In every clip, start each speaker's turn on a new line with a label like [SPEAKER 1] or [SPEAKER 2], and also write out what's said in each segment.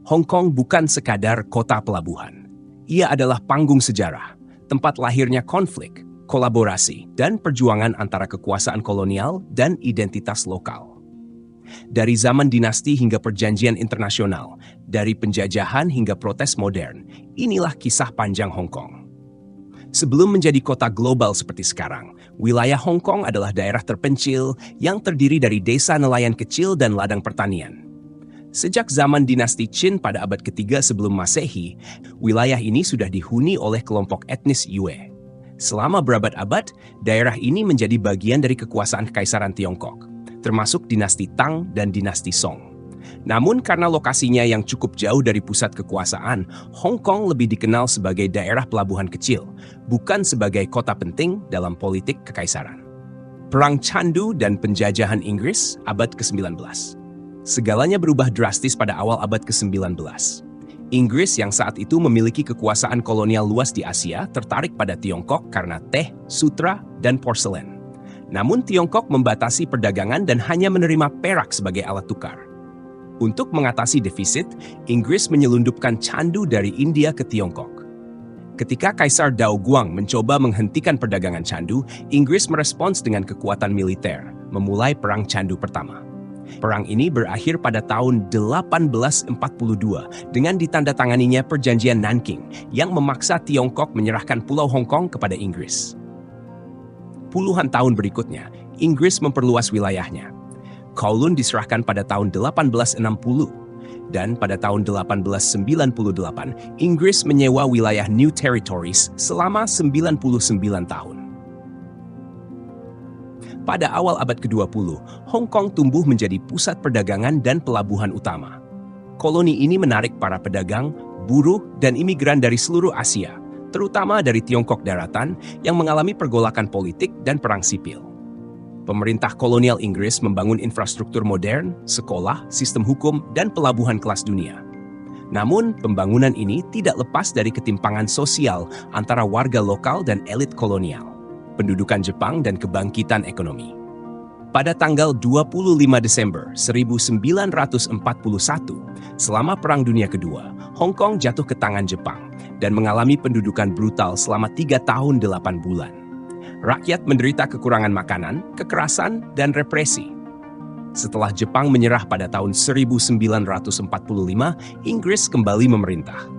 [SPEAKER 1] Hong Kong bukan sekadar kota pelabuhan. Ia adalah panggung sejarah, tempat lahirnya konflik, kolaborasi, dan perjuangan antara kekuasaan kolonial dan identitas lokal. Dari zaman dinasti hingga perjanjian internasional, dari penjajahan hingga protes modern, inilah kisah panjang Hong Kong. Sebelum menjadi kota global seperti sekarang, wilayah Hong Kong adalah daerah terpencil yang terdiri dari desa nelayan kecil dan ladang pertanian. Sejak zaman dinasti Qin pada abad ketiga sebelum Masehi, wilayah ini sudah dihuni oleh kelompok etnis Yue. Selama berabad-abad, daerah ini menjadi bagian dari kekuasaan Kekaisaran Tiongkok, termasuk dinasti Tang dan dinasti Song. Namun karena lokasinya yang cukup jauh dari pusat kekuasaan, Hong Kong lebih dikenal sebagai daerah pelabuhan kecil, bukan sebagai kota penting dalam politik kekaisaran. Perang Candu dan penjajahan Inggris abad ke-19. Segalanya berubah drastis pada awal abad ke-19. Inggris yang saat itu memiliki kekuasaan kolonial luas di Asia tertarik pada Tiongkok karena teh, sutra, dan porselen. Namun Tiongkok membatasi perdagangan dan hanya menerima perak sebagai alat tukar. Untuk mengatasi defisit, Inggris menyelundupkan candu dari India ke Tiongkok. Ketika Kaisar Daoguang mencoba menghentikan perdagangan candu, Inggris merespons dengan kekuatan militer, memulai Perang Candu pertama. Perang ini berakhir pada tahun 1842 dengan ditandatanganinya Perjanjian Nanking yang memaksa Tiongkok menyerahkan Pulau Hong Kong kepada Inggris. Puluhan tahun berikutnya, Inggris memperluas wilayahnya. Kowloon diserahkan pada tahun 1860 dan pada tahun 1898, Inggris menyewa wilayah New Territories selama 99 tahun. Pada awal abad ke-20, Hong Kong tumbuh menjadi pusat perdagangan dan pelabuhan utama. Koloni ini menarik para pedagang, buruh, dan imigran dari seluruh Asia, terutama dari Tiongkok daratan yang mengalami pergolakan politik dan perang sipil. Pemerintah kolonial Inggris membangun infrastruktur modern, sekolah, sistem hukum, dan pelabuhan kelas dunia. Namun, pembangunan ini tidak lepas dari ketimpangan sosial antara warga lokal dan elit kolonial, pendudukan Jepang, dan kebangkitan ekonomi. Pada tanggal 25 Desember 1941, selama Perang Dunia Kedua, Hong Kong jatuh ke tangan Jepang dan mengalami pendudukan brutal selama 3 tahun 8 bulan. Rakyat menderita kekurangan makanan, kekerasan, dan represi. Setelah Jepang menyerah pada tahun 1945, Inggris kembali memerintah.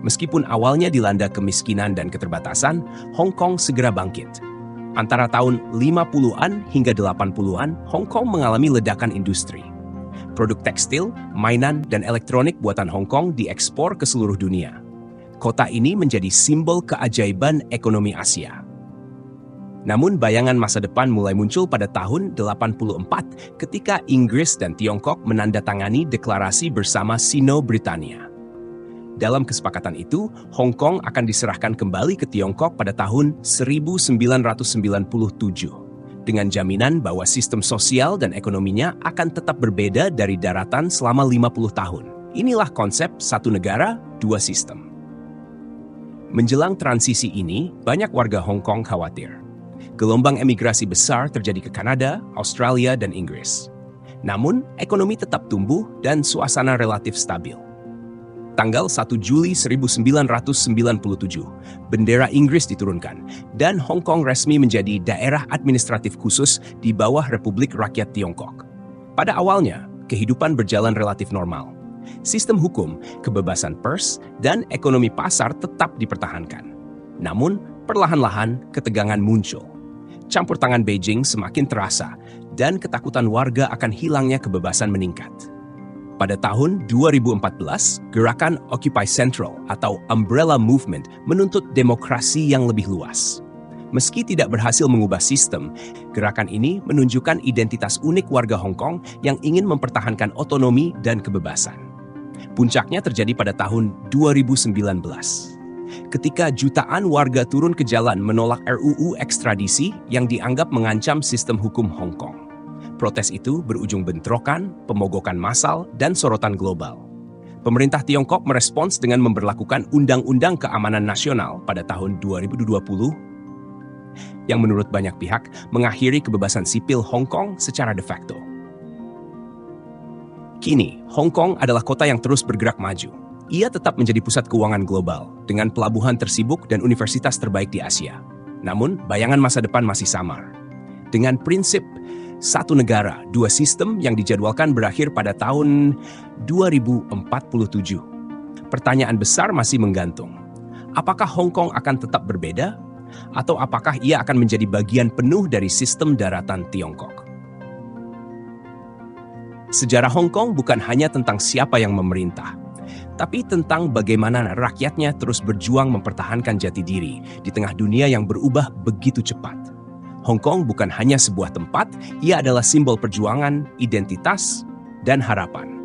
[SPEAKER 1] Meskipun awalnya dilanda kemiskinan dan keterbatasan, Hong Kong segera bangkit. Antara tahun 50-an hingga 80-an, Hong Kong mengalami ledakan industri. Produk tekstil, mainan, dan elektronik buatan Hong Kong diekspor ke seluruh dunia. Kota ini menjadi simbol keajaiban ekonomi Asia. Namun bayangan masa depan mulai muncul pada tahun 84 ketika Inggris dan Tiongkok menandatangani deklarasi bersama Sino-Britania. Dalam kesepakatan itu, Hong Kong akan diserahkan kembali ke Tiongkok pada tahun 1997 dengan jaminan bahwa sistem sosial dan ekonominya akan tetap berbeda dari daratan selama 50 tahun. Inilah konsep satu negara, dua sistem. Menjelang transisi ini, banyak warga Hong Kong khawatir. Gelombang emigrasi besar terjadi ke Kanada, Australia, dan Inggris. Namun, ekonomi tetap tumbuh dan suasana relatif stabil. Tanggal 1 Juli 1997, bendera Inggris diturunkan dan Hong Kong resmi menjadi daerah administratif khusus di bawah Republik Rakyat Tiongkok. Pada awalnya, kehidupan berjalan relatif normal. Sistem hukum, kebebasan pers, dan ekonomi pasar tetap dipertahankan. Namun, perlahan-lahan ketegangan muncul. Campur tangan Beijing semakin terasa dan ketakutan warga akan hilangnya kebebasan meningkat. Pada tahun 2014, gerakan Occupy Central atau Umbrella Movement menuntut demokrasi yang lebih luas. Meski tidak berhasil mengubah sistem, gerakan ini menunjukkan identitas unik warga Hong Kong yang ingin mempertahankan otonomi dan kebebasan. Puncaknya terjadi pada tahun 2019. Ketika jutaan warga turun ke jalan menolak RUU ekstradisi yang dianggap mengancam sistem hukum Hong Kong. Protes itu berujung bentrokan, pemogokan massal, dan sorotan global. Pemerintah Tiongkok merespons dengan memberlakukan Undang-Undang Keamanan Nasional pada tahun 2020 yang menurut banyak pihak mengakhiri kebebasan sipil Hong Kong secara de facto. Kini, Hong Kong adalah kota yang terus bergerak maju. Ia tetap menjadi pusat keuangan global, dengan pelabuhan tersibuk dan universitas terbaik di Asia. Namun, bayangan masa depan masih samar. Dengan prinsip satu negara, dua sistem yang dijadwalkan berakhir pada tahun 2047. Pertanyaan besar masih menggantung. Apakah Hong Kong akan tetap berbeda? Atau apakah ia akan menjadi bagian penuh dari sistem daratan Tiongkok? Sejarah Hong Kong bukan hanya tentang siapa yang memerintah, tapi tentang bagaimana rakyatnya terus berjuang mempertahankan jati diri di tengah dunia yang berubah begitu cepat. Hong Kong bukan hanya sebuah tempat, ia adalah simbol perjuangan, identitas, dan harapan.